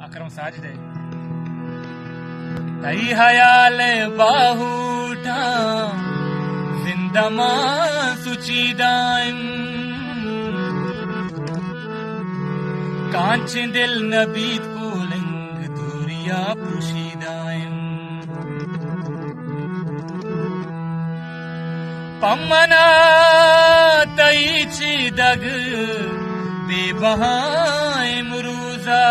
अकरम साजदे तई हयाल बाहूटा जिंदमा सुचीदाइम कांच दिल नबीत पुलिंग दूरिया पुशीदाइम पम्मना तई चिदग बेबहाए मुरूजा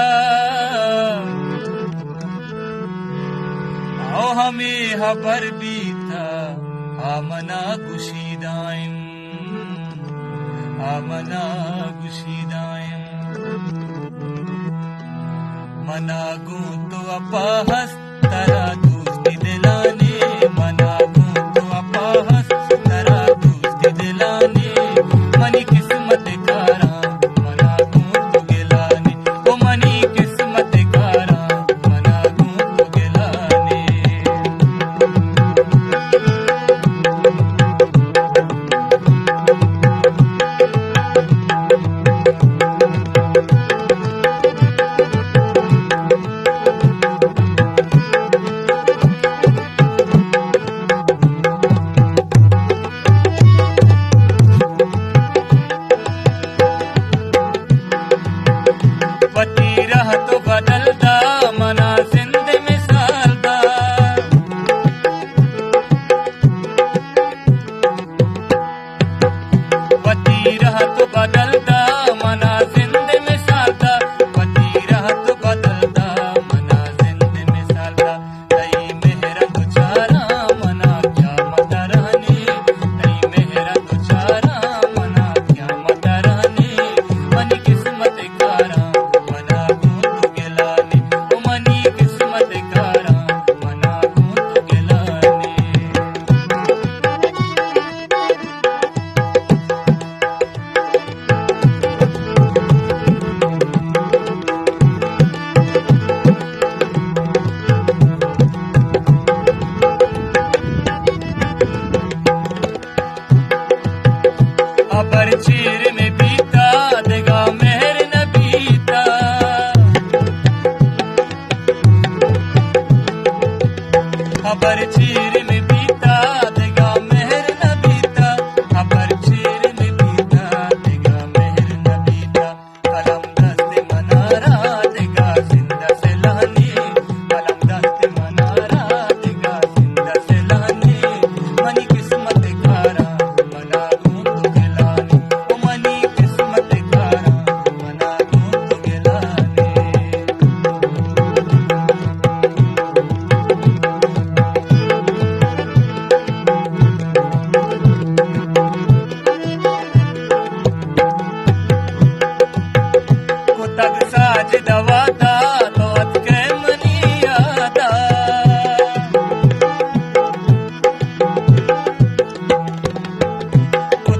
आओ हमें हबर बीता आमना गुशीदाइम आमना गुशीदाइम मनागू तो अपहस तरा दोस्ती दिलाने मनागू तो अपहस तरा दोस्ती दिलाने मनी किस्मत कारा मनागू तो गिलाने ओ मनी किस्मत कारा मनागू तो गिलाने तो बदलदा मना जिंद मिसालदा वती रह तो बदलदा मना जिंद मिसालदा वती रह तो बदलदा मना जिंद मिसालदा तई मेहरा तुचारा मना क्या मत रहने तई मेहरा तुचारा मना क्या मत रहने मनी किस्मत कारा अबर चीर में बीता देगा मेहर न बीता अबर चीर में बीता देगा मेहर न बीता अबर चीर में बीता देगा मेहर न बीता कलम दस्ते मनारा देगा जिंदा से लाने कलम दस्ते मनारा देगा जिंदा से लाने मनी किस्मत कारा मना तग साज दवादा तो अतके मनियादा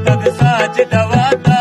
तग साज दवादा